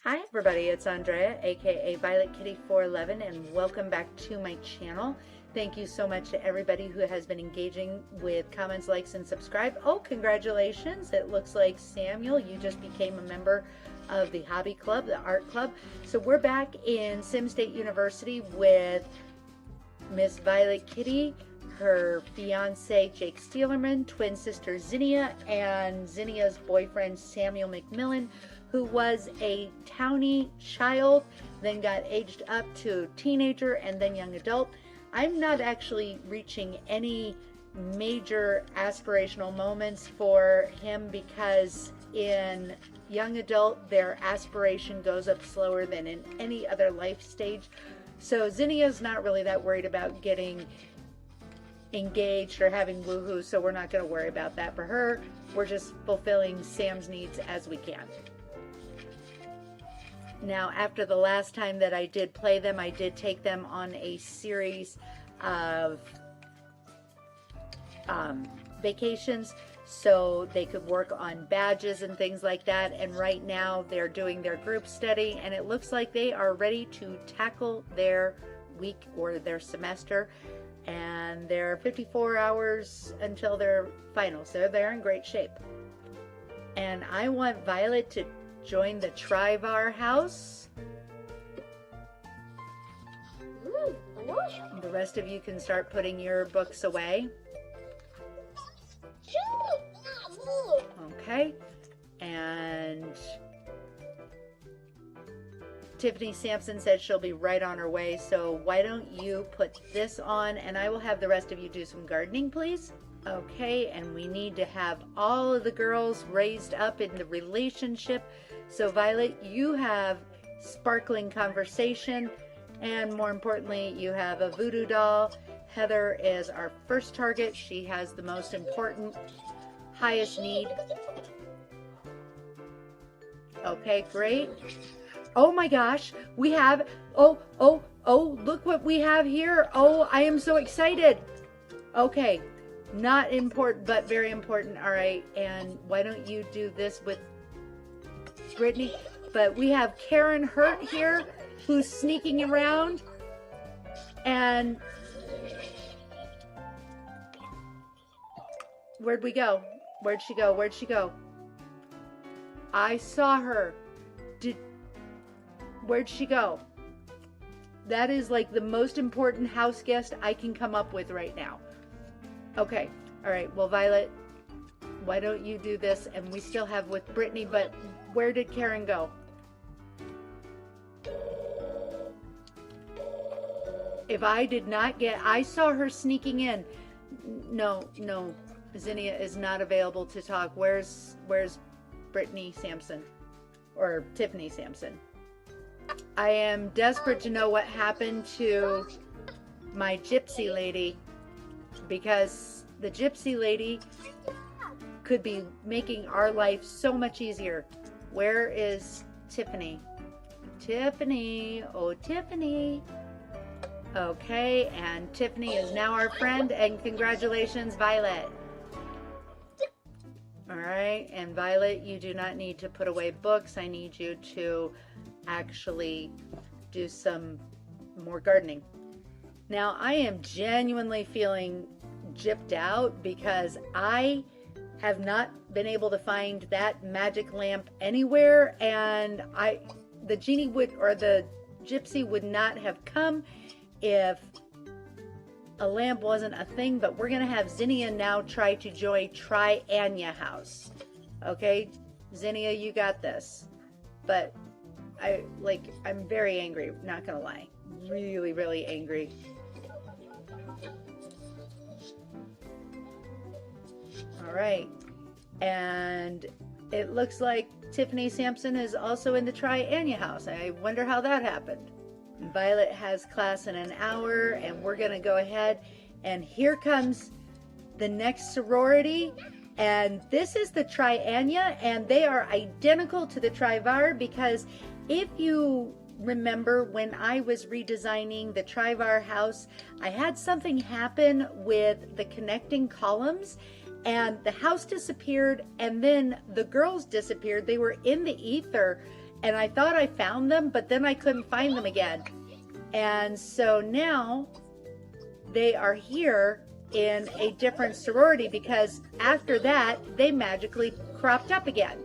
Hi everybody, it's Andrea, aka Violet Kitty 411, and welcome back to my channel. Thank you so much to everybody who has been engaging with comments, likes, and subscribe. Oh, congratulations. It looks like Samuel, you just became a member of the hobby club, the art club. So we're back in Sim State University with Miss Violet Kitty, her fiance Jake Steelerman, twin sister Zinnia, and Zinnia's boyfriend Samuel McMillan, who was a townie child, then got aged up to teenager and then young adult. I'm not actually reaching any major aspirational moments for him because in young adult, their aspiration goes up slower than in any other life stage. So Zinnia's not really that worried about getting engaged or having woohoo, so we're not going to worry about that for her. We're just fulfilling Sam's needs as we can. Now, after the last time that I did play them, I did take them on a series of vacations so they could work on badges and things like that. And right now they're doing their group study, and it looks like they are ready to tackle their week or their semester. And they're 54 hours until their finals. So they're in great shape. And I want Violet to join the TriVar house. The rest of you can start putting your books away. Okay. And Tiffany Sampson said she'll be right on her way. So why don't you put this on, and I will have the rest of you do some gardening, please. Okay, and we need to have all of the girls raised up in the relationship. So Violet, you have sparkling conversation, and more importantly, you have a voodoo doll. Heather is our first target. She has the most important, highest need. Okay, great. Oh my gosh, we have, oh, look what we have here. Oh, I am so excited. Okay. Not important, but very important. All right, and why don't you do this with Brittany? But we have Karen Hurt here, who's sneaking around. And where'd we go? Where'd she go? Where'd she go? I saw her. Where'd she go? That is like the most important house guest I can come up with right now. Okay, all right, well, Violet, why don't you do this? And we still have with Brittany, but where did Karen go? If I did not get, I saw her sneaking in. No, Zinnia is not available to talk. Where's Brittany Sampson? Or Tiffany Sampson? I am desperate to know what happened to my gypsy lady, because the gypsy lady could be making our life so much easier. Where is Tiffany? Tiffany, oh Tiffany. Okay, and Tiffany is now our friend, and congratulations, Violet. All right, and Violet, you do not need to put away books. I need you to actually do some more gardening. Now, I am genuinely feeling gypped out because I have not been able to find that magic lamp anywhere, and the genie would, or the gypsy would not have come if a lamp wasn't a thing. But we're gonna have Zinnia now try to join Tri-Anya house. Okay, Zinnia, you got this. But I'm very angry, not gonna lie. Really, really angry. All right, and it looks like Tiffany Sampson is also in the Tri-Anya house. I wonder how that happened. Violet has class in an hour, and we're gonna go ahead, and here comes the next sorority, and this is the Tri-Anya, and they are identical to the TriVar, because if you remember when I was redesigning the TriVar house, I had something happen with the connecting columns, and the house disappeared, and then the girls disappeared. They were in the ether, And I thought I found them, but then I couldn't find them again. And so now they are here in a different sorority because after that, they magically cropped up again.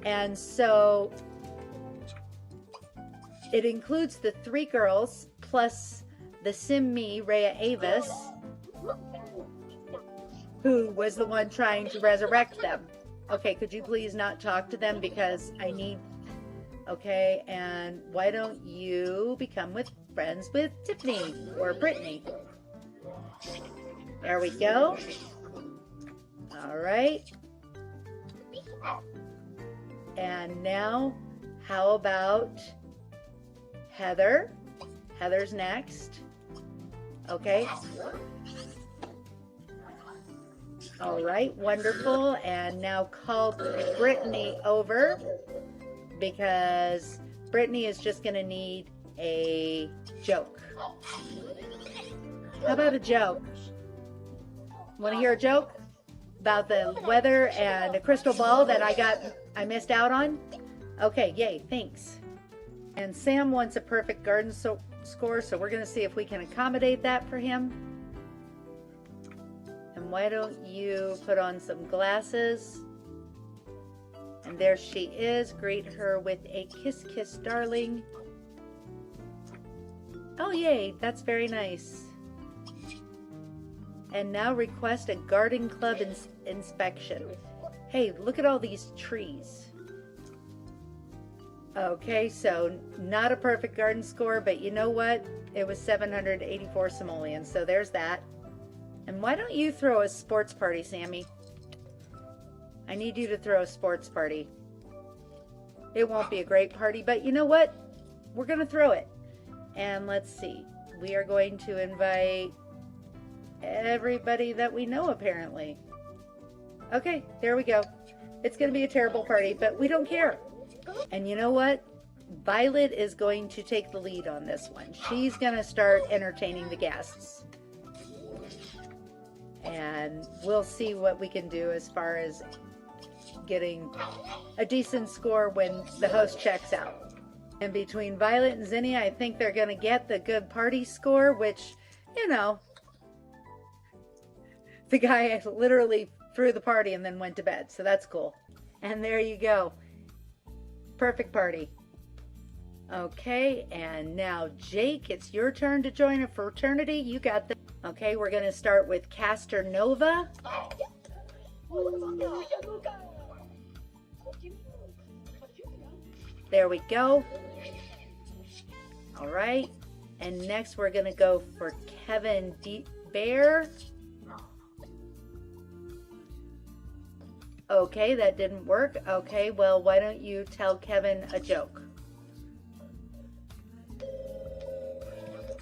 And so it includes the 3 girls plus the sim me, Rhea Avis, who was the one trying to resurrect them. Okay, could you please not talk to them because I need... Okay, and why don't you become friends with Tiffany or Brittany? There we go. All right. And now, how about Heather? Heather's next. Okay. All right, wonderful. And now call Brittany over because Brittany is just going to need a joke. How about a joke? Want to hear a joke about the weather and a crystal ball that I missed out on? Okay, yay, thanks. And Sam wants a perfect garden score, so we're going to see if we can accommodate that for him. And why don't you put on some glasses? And there she is. Greet her with a kiss, kiss, darling. Oh, yay, that's very nice. And now request a garden club inspection. Hey, look at all these trees. Okay, so not a perfect garden score, but you know what? It was 784 simoleons, so there's that. And why don't you throw a sports party, Sammy? I need you to throw a sports party. It won't be a great party, but you know what? We're going to throw it. And let's see. We are going to invite everybody that we know, apparently. Okay, there we go. It's going to be a terrible party, but we don't care. And you know what? Violet is going to take the lead on this one. She's going to start entertaining the guests. And we'll see what we can do as far as getting a decent score when the host checks out. And between Violet and Zinnia, I think they're going to get the good party score, which, you know, the guy literally threw the party and then went to bed. So that's cool. And there you go. Perfect party. Okay, and now Jake, it's your turn to join a fraternity. You got this. Okay, we're going to start with Castor Nova. There we go. All right, and next we're going to go for Kevin Bear. Okay, that didn't work. Okay, well, why don't you tell Kevin a joke?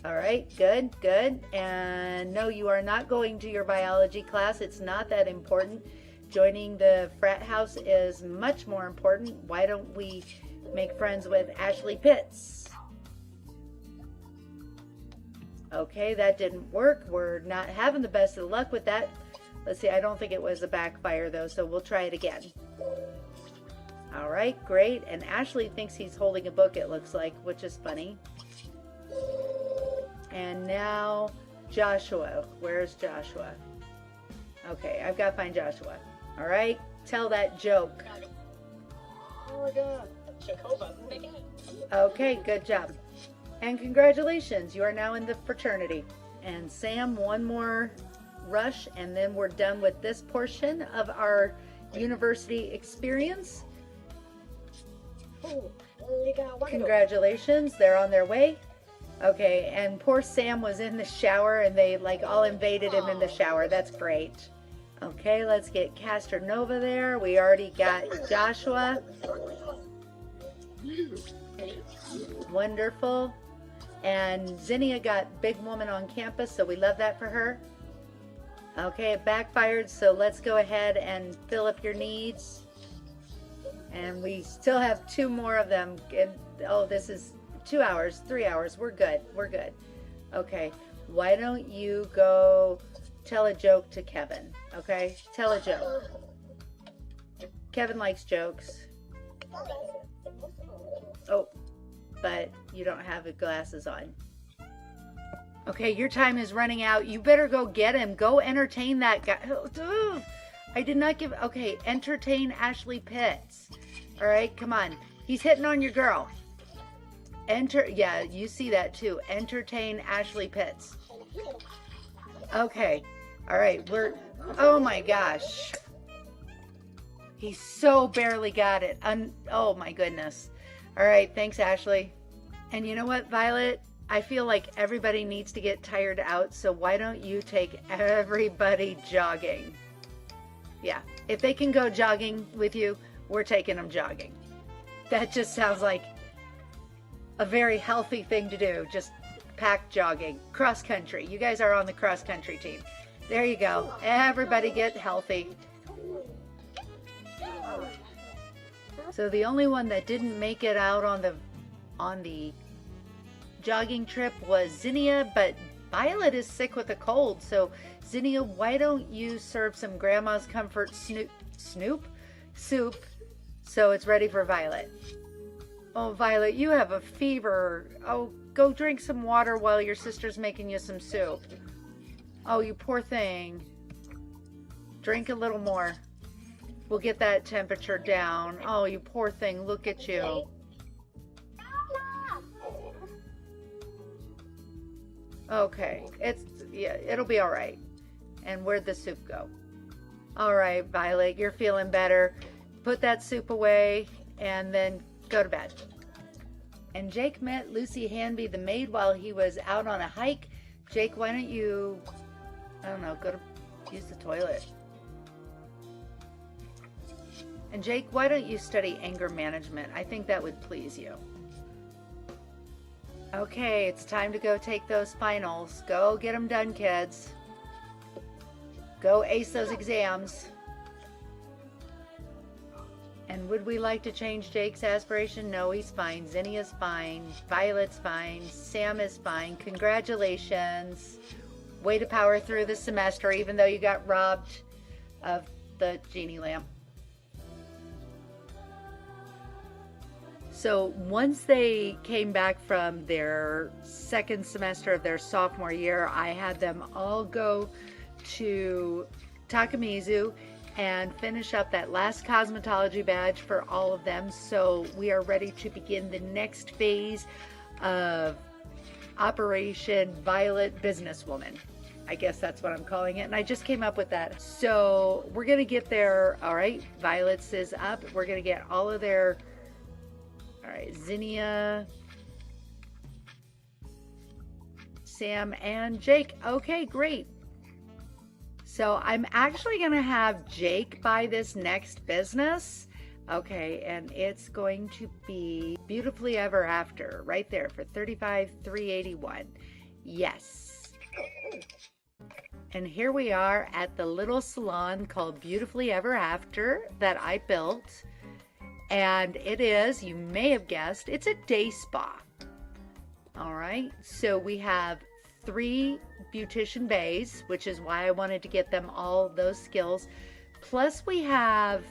All right, good, good. And no, you are not going to your biology class. It's not that important. Joining the frat house is much more important. Why don't we make friends with Ashley Pitts? Okay, that didn't work. We're not having the best of luck with that. Let's see, I don't think it was a backfire though, so we'll try it again. All right, great. And Ashley thinks he's holding a book, it looks like, which is funny. And now Joshua. Where's Joshua? Okay, I've got to find Joshua. All right, tell that joke. Oh my God. Okay, good job. And congratulations, you are now in the fraternity. And Sam, one more rush and then we're done with this portion of our university experience. Congratulations, they're on their way. Okay, and poor Sam was in the shower and they like all invaded him in the shower. That's great. Okay, let's get Castor Nova there. We already got Joshua. Wonderful. And Zinnia got Big Woman on campus, so we love that for her. Okay, it backfired, so let's go ahead and fill up your needs. And we still have 2 more of them. And, oh, this is 2 hours, 3 hours. We're good. We're good. Okay, why don't you go tell a joke to Kevin? Okay, tell a joke. Kevin likes jokes. You don't have the glasses on. Okay, your time is running out. You better go get him. Go entertain that guy. Ugh. I did not give... Okay, entertain Ashley Pitts. All right, come on. He's hitting on your girl. Yeah, you see that too. Entertain Ashley Pitts. Okay. All right, oh my gosh. He so barely got it. Oh my goodness. All right, thanks, Ashley. And you know what, Violet? I feel like everybody needs to get tired out, so why don't you take everybody jogging? Yeah, if they can go jogging with you, we're taking them jogging. That just sounds like a very healthy thing to do. Just pack jogging. Cross country. You guys are on the cross country team. There you go. Everybody get healthy. So the only one that didn't make it out on the jogging trip was Zinnia, but Violet is sick with a cold. So Zinnia, why don't you serve some Grandma's Comfort soup so it's ready for Violet? Oh, Violet, you have a fever. Oh, go drink some water while your sister's making you some soup. Oh, you poor thing. Drink a little more. We'll get that temperature down. Oh, you poor thing. Look at you. Okay. Yeah, it'll be all right. And where'd the soup go? All right, Violet, you're feeling better. Put that soup away and then go to bed. And Jake met Lucy Hanby, the maid, while he was out on a hike. Jake, why don't you, I don't know, go to use the toilet. And Jake, why don't you study anger management? I think that would please you. Okay, it's time to go take those finals. Go get them done, kids. Go ace those exams. And would we like to change Jake's aspiration? No, he's fine. Zinnia's fine. Violet's fine. Sam is fine. Congratulations. Way to power through the semester, even though you got robbed of the genie lamp. So once they came back from their second semester of their sophomore year, I had them all go to Takamizu and finish up that last cosmetology badge for all of them. So we are ready to begin the next phase of Operation Violet Businesswoman. I guess that's what I'm calling it. And I just came up with that. So we're going to get there. All right. Violet's is up. We're going to get all of their... All right, Zinnia, Sam, and Jake. Okay, great. So I'm actually going to have Jake buy this next business. Okay, and it's going to be Beautifully Ever After, right there for $35,381. Yes. And here we are at the little salon called Beautifully Ever After that I built. And it is, you may have guessed, it's a day spa. All right, so we have 3 beautician bays, which is why I wanted to get them all those skills. Plus we have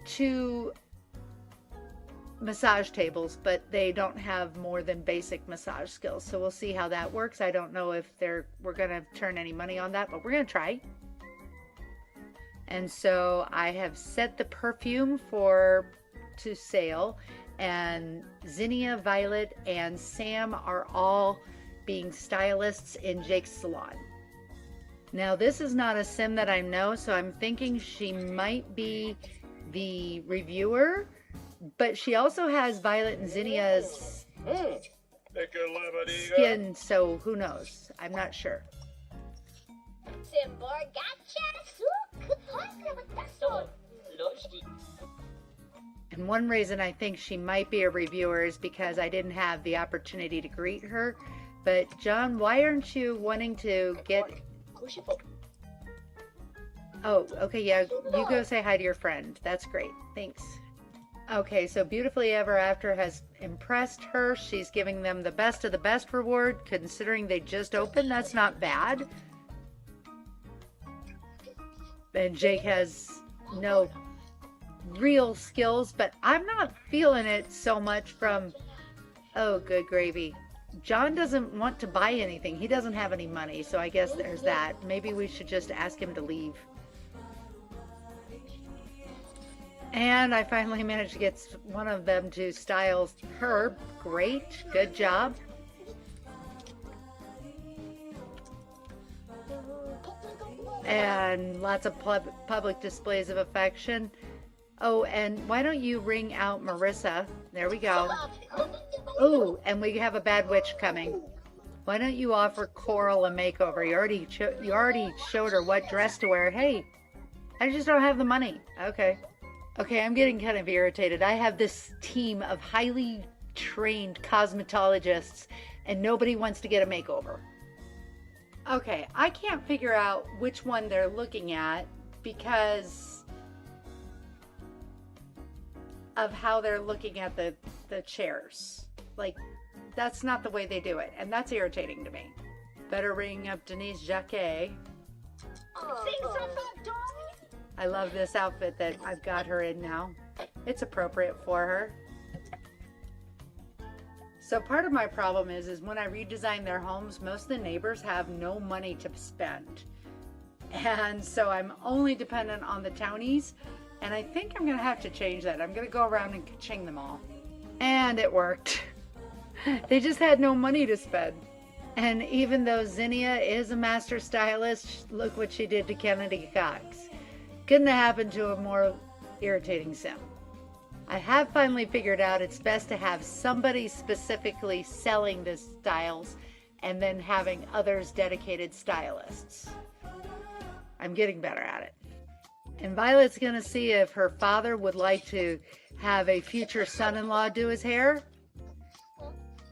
2 massage tables, but they don't have more than basic massage skills. So we'll see how that works. I don't know if we're gonna turn any money on that, but we're gonna try. And so I have set the perfume to sale, and Zinnia, Violet, and Sam are all being stylists in Jake's salon. Now this is not a sim that I know, so I'm thinking she might be the reviewer, but she also has Violet and Zinnia's skin, so who knows? I'm not sure. And one reason I think she might be a reviewer is because I didn't have the opportunity to greet her. But John, why aren't you wanting to get... Oh, okay, yeah, you go say hi to your friend. That's great, thanks. Okay, so Beautifully Ever After has impressed her. She's giving them the best of the best reward, considering they just opened. That's not bad. And Jake has no real skills, but I'm not feeling it so much from Oh, good gravy. John doesn't want to buy anything. He doesn't have any money, so I guess there's that. Maybe we should just ask him to leave. And I finally managed to get one of them to style her. Great. Good job. And lots of public displays of affection. Oh, and why don't you ring out Marissa? There we go. Oh, and we have a bad witch coming. Why don't you offer Coral a makeover? You already showed her what dress to wear. Hey, I just don't have the money. Okay. Okay, I'm getting kind of irritated. I have this team of highly trained cosmetologists, and nobody wants to get a makeover. Okay, I can't figure out which one they're looking at because of how they're looking at the chairs. Like, that's not the way they do it, and that's irritating to me. Better ring up Denise Jacquet. I love this outfit that I've got her in now. It's appropriate for her. So part of my problem is when I redesign their homes, most of the neighbors have no money to spend. And so I'm only dependent on the townies. And I think I'm going to have to change that. I'm going to go around and ka-ching them all. And it worked. They just had no money to spend. And even though Zinnia is a master stylist, look what she did to Kennedy Cox. Couldn't have happened to a more irritating sim. I have finally figured out it's best to have somebody specifically selling the styles and then having others dedicated stylists. I'm getting better at it. And Violet's going to see if her father would like to have a future son-in-law do his hair.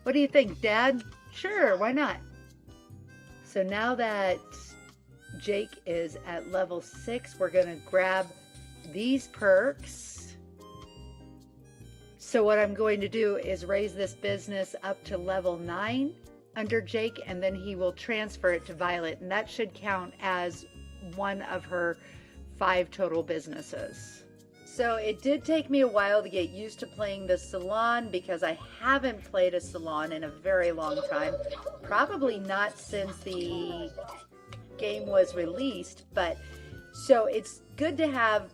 What do you think, Dad? Sure, why not? So now that Jake is at level 6, we're going to grab these perks. So what I'm going to do is raise this business up to level 9 under Jake, and then he will transfer it to Violet, and that should count as one of her 5 total businesses. So it did take me a while to get used to playing the salon because I haven't played a salon in a very long time. Probably not since the game was released, but so it's good to have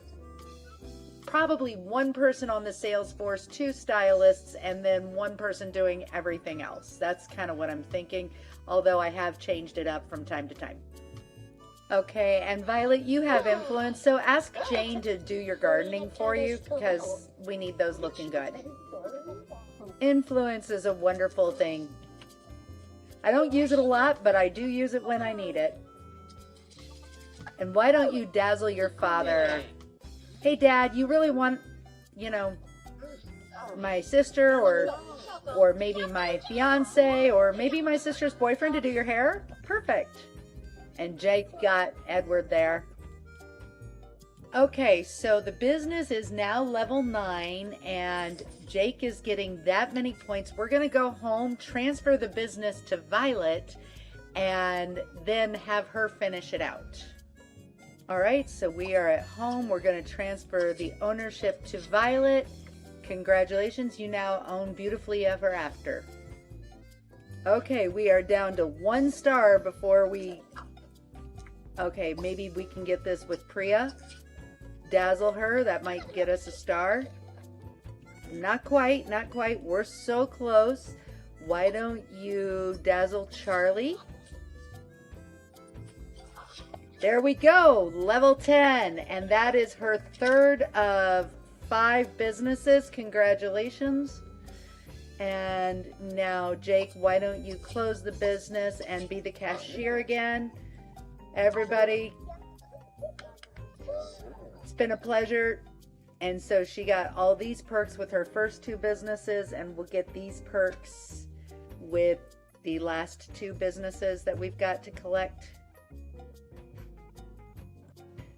probably one person on the sales force, 2 stylists, and then one person doing everything else. That's kind of what I'm thinking, although I have changed it up from time to time. Okay, and Violet, you have influence, so ask Jane to do your gardening for you because we need those looking good. Influence is a wonderful thing. I don't use it a lot, but I do use it when I need it. And why don't you dazzle your father? Hey, Dad, you really want, my sister or maybe my fiance or maybe my sister's boyfriend to do your hair? Perfect. And Jake got Edward there. Okay, so the business is now level 9 and Jake is getting that many points. We're going to go home, transfer the business to Violet, and then have her finish it out. All right, so we are at home. We're going to transfer the ownership to Violet. Congratulations, you now own Beautifully Ever After. Okay, we are down to 1 star before we... Okay, maybe we can get this with Priya. Dazzle her, that might get us a star. Not quite, not quite. We're so close. Why don't you dazzle Charlie? There we go, level 10. And that is her 3rd of 5 businesses. Congratulations. And now, Jake, why don't you close the business and be the cashier again? Everybody, it's been a pleasure. And so she got all these perks with her first 2 businesses, and we'll get these perks with the last 2 businesses that we've got to collect.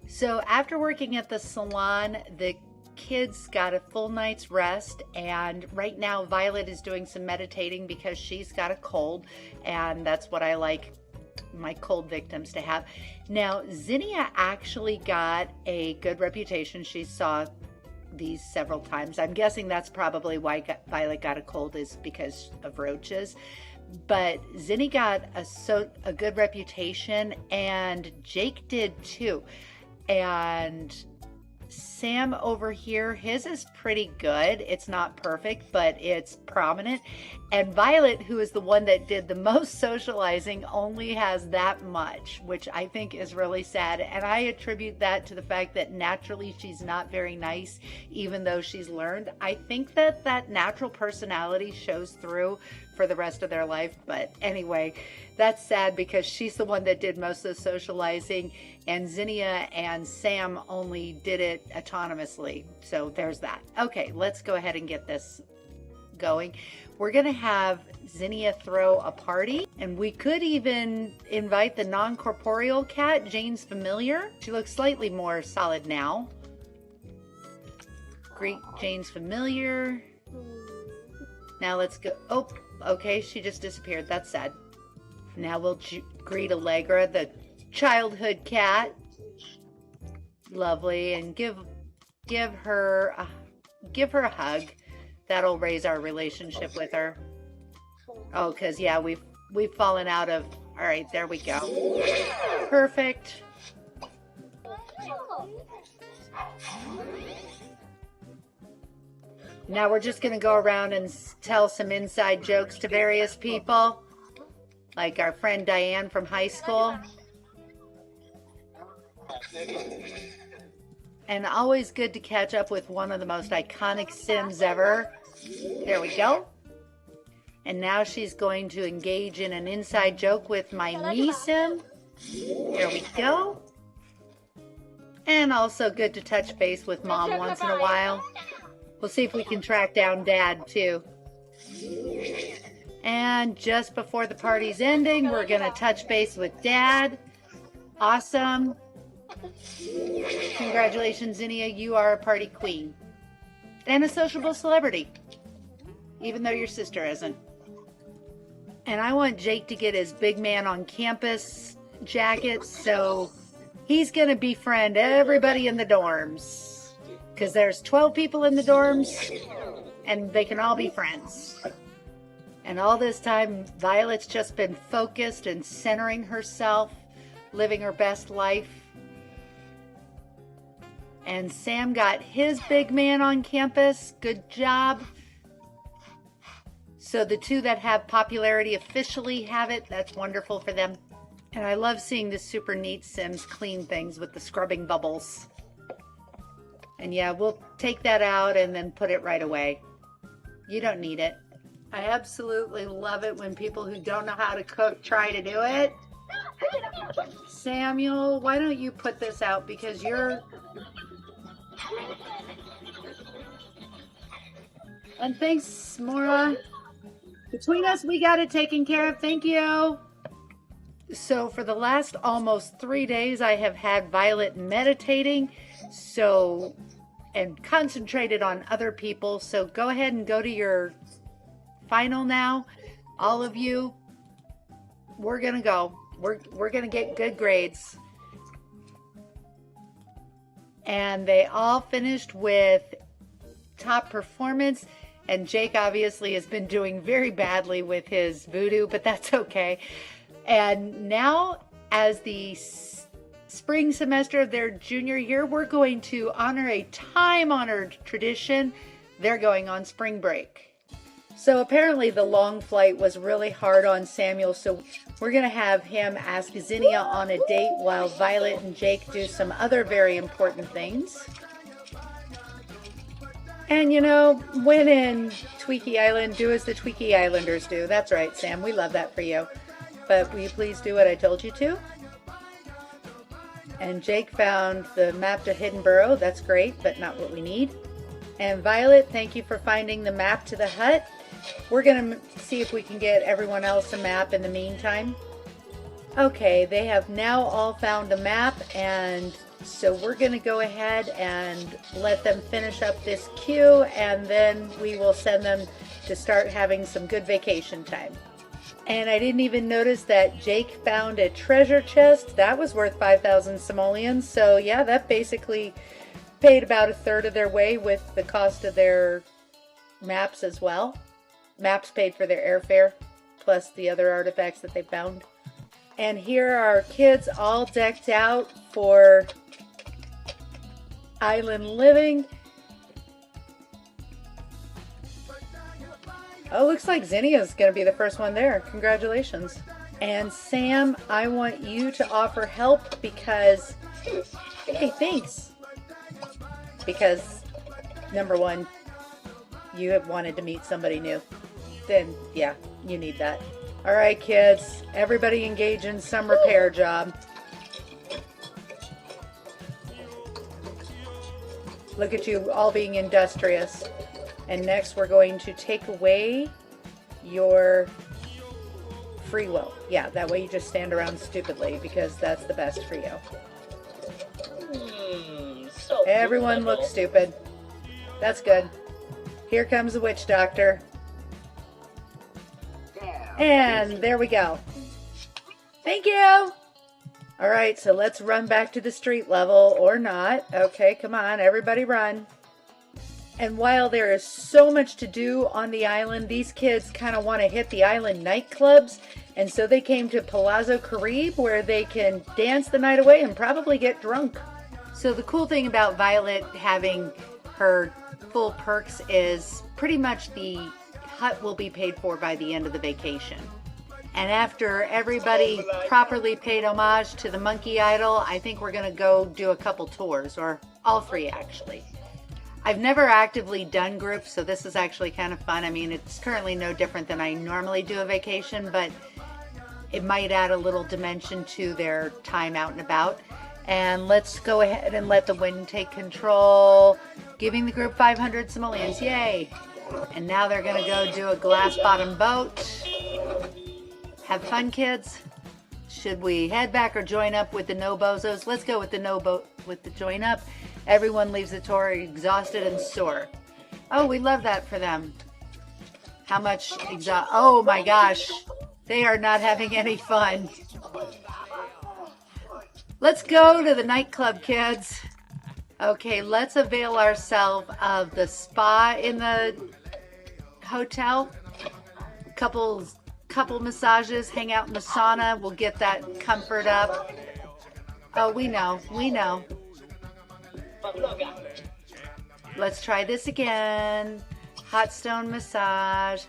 So after working at the salon, the kids got a full night's rest, and right now Violet is doing some meditating because she's got a cold, and that's what I like my cold victims to have. Now, Zinnia actually got a good reputation. She saw these several times. I'm guessing that's probably why Violet got a cold, is because of roaches. But Zinni got a good reputation, and Jake did too. And Sam over here, his is pretty good. It's not perfect, but it's prominent. And Violet, who is the one that did the most socializing, only has that much, which I think is really sad. And I attribute that to the fact that naturally she's not very nice, even though she's learned. I think that that natural personality shows through for the rest of their life. But anyway, that's sad because she's the one that did most of the socializing, and Zinnia and Sam only did it autonomously. So there's that. Okay, let's go ahead and get this going. We're gonna have Zinnia throw a party, and we could even invite the non-corporeal cat, Jane's Familiar. She looks slightly more solid now. Greet Jane's Familiar. Now let's go. Oh, okay, she just disappeared. That's sad. Now we'll greet Allegra, the childhood cat. Lovely, and give her a hug. That'll raise our relationship with her. Oh, because yeah, we've fallen out of. All right, there we go. Perfect. Now we're just gonna go around and tell some inside jokes to various people, like our friend Diane from high school. And always good to catch up with one of the most iconic Sims ever. There we go. And now she's going to engage in an inside joke with my me Sim. There we go. And also good to touch base with Mom once in a while. We'll see if we can track down Dad too. And just before the party's ending, we're gonna touch base with Dad. Awesome. Congratulations, Zinnia, you are a party queen. And a sociable celebrity. Even though your sister isn't. And I want Jake to get his big man on campus jacket, so he's gonna befriend everybody in the dorms. Because there's 12 people in the dorms, and they can all be friends. And all this time, Violet's just been focused and centering herself, living her best life. And Sam got his big man on campus. Good job. So the two that have popularity officially have it. That's wonderful for them. And I love seeing the super neat Sims clean things with the scrubbing bubbles. And yeah, we'll take that out and then put it right away. You don't need it. I absolutely love it when people who don't know how to cook try to do it. Samuel, why don't you put this out, because you're... And thanks, Maura. Between us, we got it taken care of. Thank you. So for the last almost 3 days, I have had Violet meditating, and concentrated on other people. So go ahead and go to your final now. All of you, we're gonna go. We're gonna get good grades. And they all finished with top performance. And Jake obviously has been doing very badly with his voodoo, but that's okay. And now, as the spring semester of their junior year, we're going to honor a time-honored tradition. They're going on spring break. So apparently the long flight was really hard on Samuel, so we're going to have him ask Zinnia on a date while Violet and Jake do some other very important things. And you know, when in Tweaky Island, do as the Tweaky Islanders do. That's right, Sam. We love that for you. But will you please do what I told you to? And Jake found the map to Hidden Burrow. That's great, but not what we need. And Violet, thank you for finding the map to the hut. We're going to see if we can get everyone else a map in the meantime. Okay, they have now all found a map, and so we're going to go ahead and let them finish up this queue, and then we will send them to start having some good vacation time. And I didn't even notice that Jake found a treasure chest. That was worth 5,000 simoleons. So yeah, that basically paid about a third of their way with the cost of their maps as well. Maps paid for their airfare, plus the other artifacts that they found. And here are our kids all decked out for island living. Oh, looks like Zinnia's going to be the first one there. Congratulations. And Sam, I want you to offer help because, hey, thanks. Because, number one, you have wanted to meet somebody new. Then, yeah, you need that. All right, kids, everybody engage in some repair job. Look at you all being industrious. And next we're going to take away your free will. Yeah, that way you just stand around stupidly because that's the best for you. Everyone looks stupid. That's good. Here comes the witch doctor. And there we go. Thank you. All right, so let's run back to the street level or not. Okay, come on, everybody run. And while there is so much to do on the island, these kids kind of want to hit the island nightclubs. And so they came to Palazzo Caribe where they can dance the night away and probably get drunk. So the cool thing about Violet having her full perks is pretty much the hut will be paid for by the end of the vacation. And after everybody properly paid homage to the monkey idol, I think we're going to go do a couple tours, or all three actually. I've never actively done groups, so this is actually kind of fun. I mean, it's currently no different than I normally do a vacation, but it might add a little dimension to their time out and about. And let's go ahead and let the wind take control, giving the group 500 simoleons. Yay! And now they're going to go do a glass bottom boat. Have fun, kids. Should we head back or join up with the no bozos? Let's go with the join up. Everyone leaves the tour exhausted and sore. Oh, we love that for them. How much oh my gosh. They are not having any fun. Let's go to the nightclub, kids. Okay, let's avail ourselves of the spa in the hotel. Couple massages, hang out in the sauna. We'll get that comfort up. Oh, we know. Let's try this again. Hot stone massage.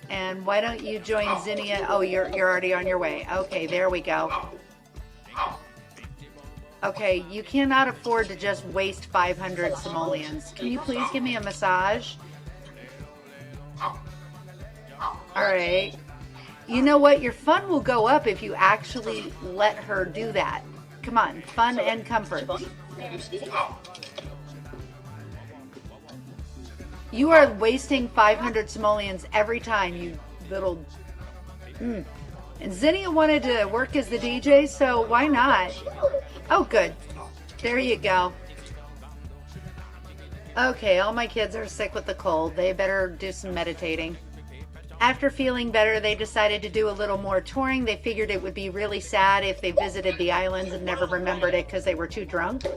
And why don't you join Zinnia? Oh, you're already on your way. Okay, there we go. Okay, you cannot afford to just waste 500 simoleons. Can you please give me a massage? Alright. You know what? Your fun will go up if you actually let her do that. Come on, fun and comfort. You are wasting 500 simoleons every time, you little... And Zinnia wanted to work as the DJ, so why not? Oh, good. There you go. Okay, all my kids are sick with the cold. They better do some meditating. After feeling better, they decided to do a little more touring. They figured it would be really sad if they visited the islands and never remembered it because they were too drunk.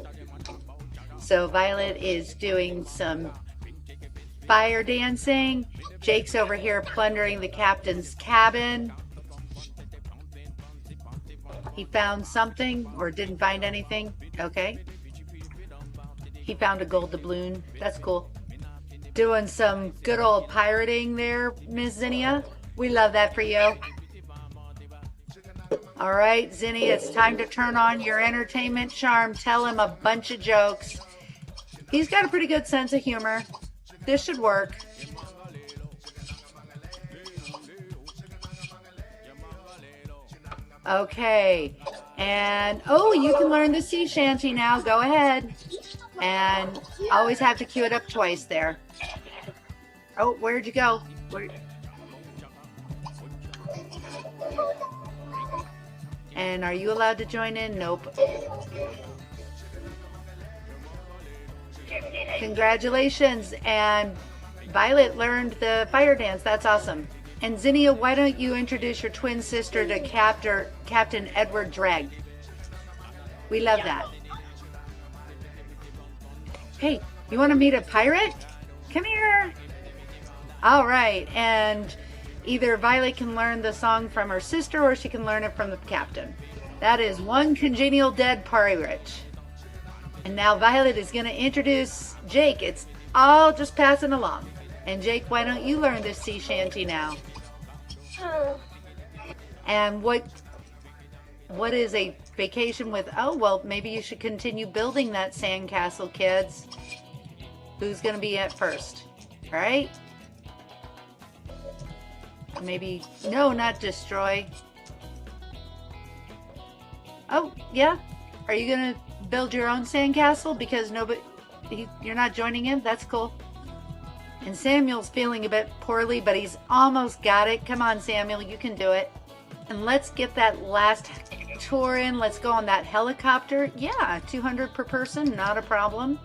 So Violet is doing some fire dancing. Jake's over here plundering the captain's cabin. He found something or didn't find anything. Okay. He found a gold doubloon. That's cool. Doing some good old pirating there, Miss Zinnia. We love that for you. All right, Zinnia, it's time to turn on your entertainment charm. Tell him a bunch of jokes. He's got a pretty good sense of humor. This should work. Okay. And, oh, you can learn the sea shanty now. Go ahead. And always have to cue it up twice there. Oh, where'd you go? And are you allowed to join in? Nope. Congratulations. And Violet learned the fire dance. That's awesome. And Zinnia, why don't you introduce your twin sister to Captain Edward Dreg? We love that. Hey, you want to meet a pirate? Come here. All right, and either Violet can learn the song from her sister or she can learn it from the captain. That is one congenial dead pirate. And now Violet is going to introduce Jake. It's all just passing along. And Jake, why don't you learn this sea shanty now? And what is a vacation with? Oh, well, maybe you should continue building that sandcastle, kids. Who's going to be at first? All right? Maybe, no, not destroy. Oh, yeah? Are you going to build your own sandcastle because you're not joining him? That's cool. And Samuel's feeling a bit poorly, but he's almost got it. Come on, Samuel, you can do it. And let's get that last tour in. Let's go on that helicopter. Yeah, 200 per person, not a problem.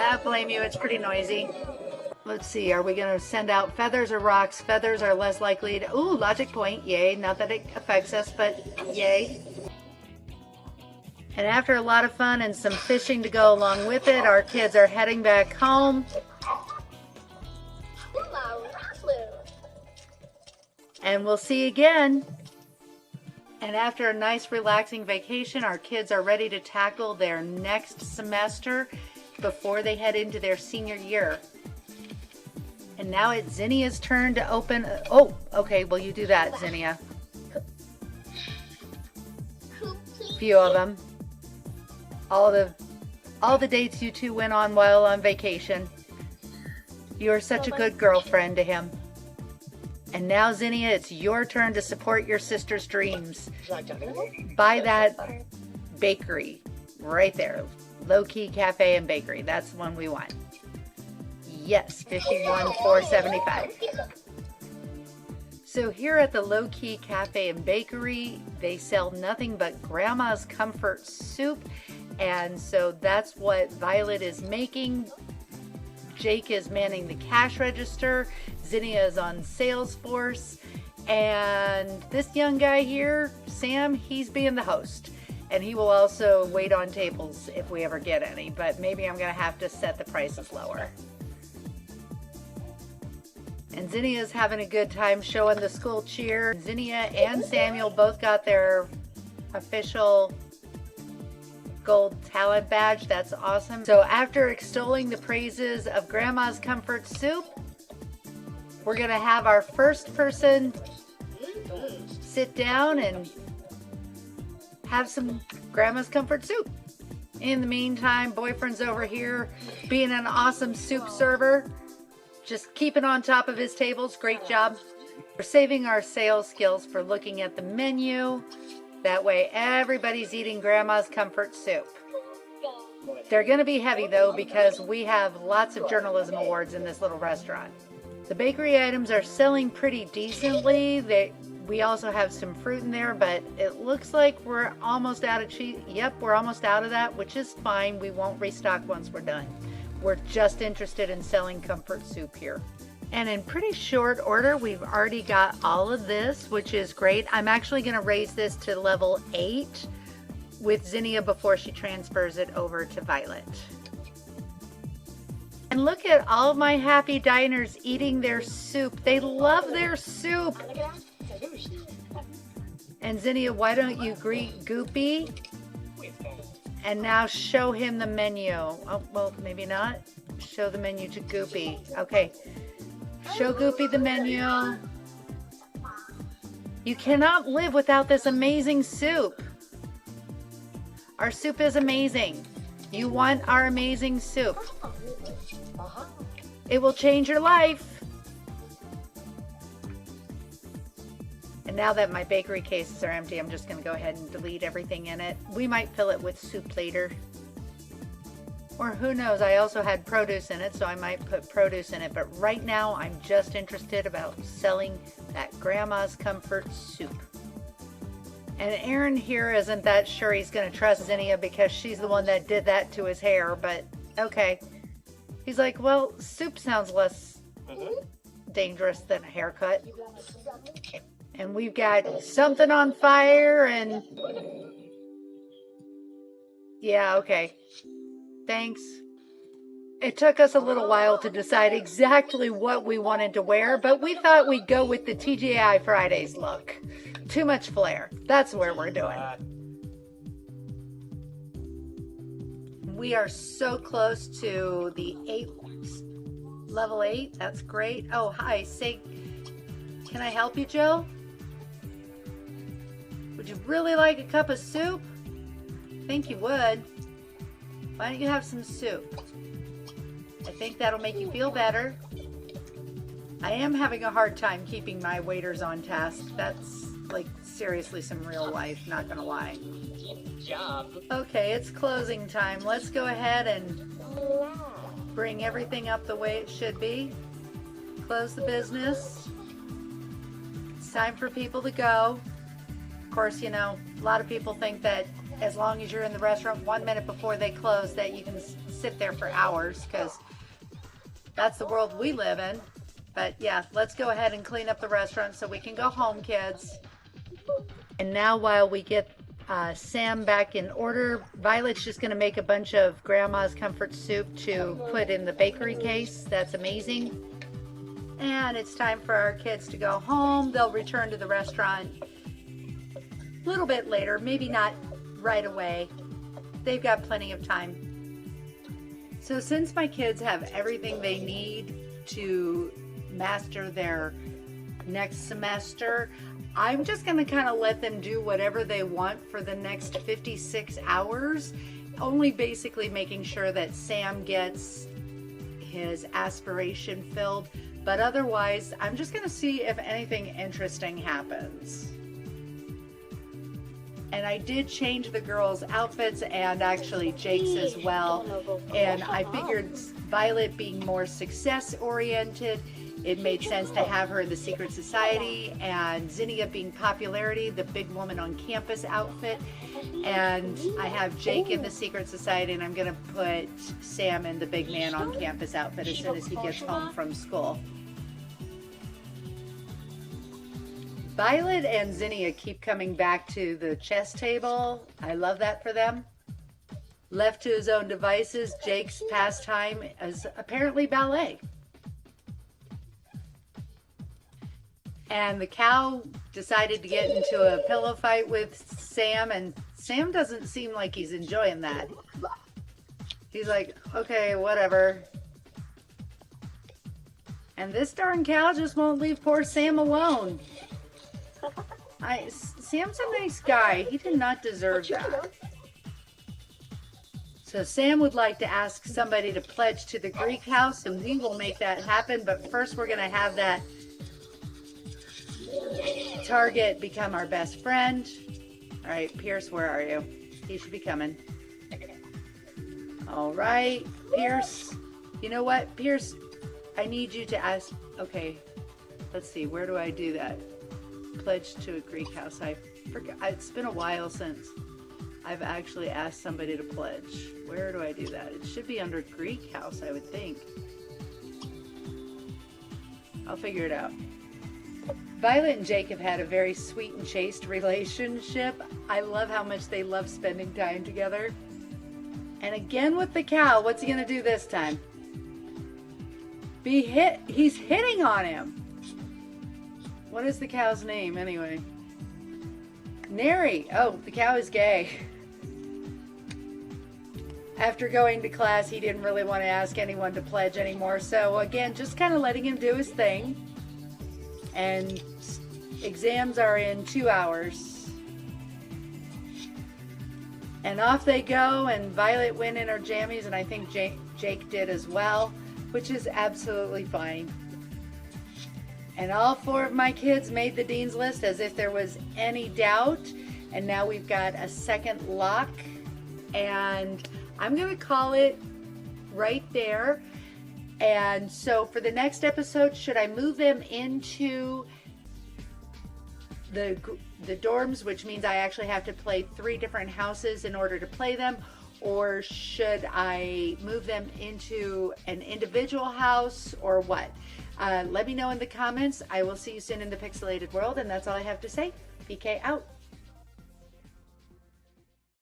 I blame you, it's pretty noisy. Let's see, are we going to send out feathers or rocks? Feathers are less likely to... Ooh, logic point, yay. Not that it affects us, but yay. And after a lot of fun and some fishing to go along with it, our kids are heading back home. And we'll see you again. And after a nice relaxing vacation, our kids are ready to tackle their next semester before they head into their senior year. And now it's Zinnia's turn to open. Oh, okay, well you do that, Zinnia. Few of them. All the dates you two went on while on vacation. You're such a good girlfriend to him. And now, Zinnia, it's your turn to support your sister's dreams. Buy that bakery right there. Low-key cafe and bakery. That's the one we want. Yes, 51,475. So here at the Low Key Cafe and Bakery, they sell nothing but Grandma's Comfort Soup. And so that's what Violet is making. Jake is manning the cash register. Zinnia is on Salesforce. And this young guy here, Sam, he's being the host. And he will also wait on tables if we ever get any. But maybe I'm going to have to set the prices lower. And Zinnia's having a good time showing the school cheer. Zinnia and Samuel both got their official gold talent badge. That's awesome. So after extolling the praises of Grandma's Comfort Soup, we're gonna have our first person sit down and have some Grandma's Comfort Soup. In the meantime, boyfriend's over here being an awesome soup server. Just keeping on top of his tables. Great job. We're saving our sales skills for looking at the menu. That way everybody's eating Grandma's Comfort Soup. They're going to be heavy though because we have lots of journalism awards in this little restaurant. The bakery items are selling pretty decently. We also have some fruit in there, but it looks like we're almost out of cheese. Yep, we're almost out of that, which is fine. We won't restock once we're done. We're just interested in selling comfort soup here. And in pretty short order, we've already got all of this, which is great. I'm actually going to raise this to level 8 with Zinnia before she transfers it over to Violet. And look at all of my happy diners eating their soup. They love their soup. And Zinnia, why don't you greet Goopy? And now show him the menu. Oh, well, maybe not. Show the menu to Goopy. Okay. Show Goopy the menu. You cannot live without this amazing soup. Our soup is amazing. You want our amazing soup. It will change your life. And now that my bakery cases are empty, I'm just going to go ahead and delete everything in it. We might fill it with soup later. Or who knows, I also had produce in it, so I might put produce in it. But right now, I'm just interested about selling that Grandma's Comfort Soup. And Aaron here isn't that sure he's going to trust Zinnia because she's the one that did that to his hair, but okay. He's like, well, soup sounds less dangerous than a haircut. And we've got something on fire and... Yeah, okay. Thanks. It took us a little while to decide exactly what we wanted to wear, but we thought we'd go with the TGI Fridays look. Too much flair. That's where we're doing. We are so close to the level 8. That's great. Oh, hi. Say, can I help you, Joe? Would you really like a cup of soup? I think you would. Why don't you have some soup? I think that'll make you feel better. I am having a hard time keeping my waiters on task. That's like seriously some real life, not gonna lie. Okay, it's closing time. Let's go ahead and bring everything up the way it should be. Close the business. It's time for people to go. Of course, you know, a lot of people think that as long as you're in the restaurant 1 minute before they close that you can sit there for hours, because that's the world we live in. But yeah, let's go ahead and clean up the restaurant so we can go home, kids. And now while we get Sam back in order, Violet's just going to make a bunch of Grandma's comfort soup to put in the bakery case. That's amazing. And it's time for our kids to go home. They'll return to the restaurant a little bit later, maybe not right away. They've got plenty of time. So since my kids have everything they need to master their next semester, I'm just going to kind of let them do whatever they want for the next 56 hours, only basically making sure that Sam gets his aspiration filled. But otherwise, I'm just going to see if anything interesting happens. And I did change the girls' outfits and actually Jake's as well. And I figured Violet being more success-oriented, it made sense to have her in the Secret Society, and Zinnia being popularity, the big woman on campus outfit. And I have Jake in the Secret Society, and I'm going to put Sam in the big man on campus outfit as soon as he gets home from school. Violet and Zinnia keep coming back to the chess table. I love that for them. Left to his own devices, Jake's pastime is apparently ballet. And the cow decided to get into a pillow fight with Sam, and Sam doesn't seem like he's enjoying that. He's like, okay, whatever. And this darn cow just won't leave poor Sam alone. Sam's a nice guy. He did not deserve that. So Sam would like to ask somebody to pledge to the Greek house, and we will make that happen. But first we're going to have that target become our best friend. All right, Pierce, where are you? He should be coming. All right, Pierce. You know what, Pierce? I need you to ask. Okay, let's see. Where do I do that? Pledge to a Greek house. I forgot. It's been a while since I've actually asked somebody to pledge. Where do I do that? It should be under Greek house, I would think. I'll figure it out. Violet and Jake have had a very sweet and chaste relationship. I love how much they love spending time together. And again with the cow, what's he gonna do this time? He's hitting on him. What is the cow's name anyway? Neri. Oh, the cow is gay. After going to class, he didn't really want to ask anyone to pledge anymore. So again, just kind of letting him do his thing. And exams are in 2 hours. And off they go, and Violet went in her jammies, and I think Jake did as well, which is absolutely fine. And all 4 of my kids made the dean's list as if there was any doubt. And now we've got a second lock. And I'm going to call it right there. And so for the next episode, should I move them into the the dorms, which means I actually have to play 3 different houses in order to play them, or should I move them into an individual house, or what? Let me know in the comments. I will see you soon in the pixelated world, and that's all I have to say. PK out.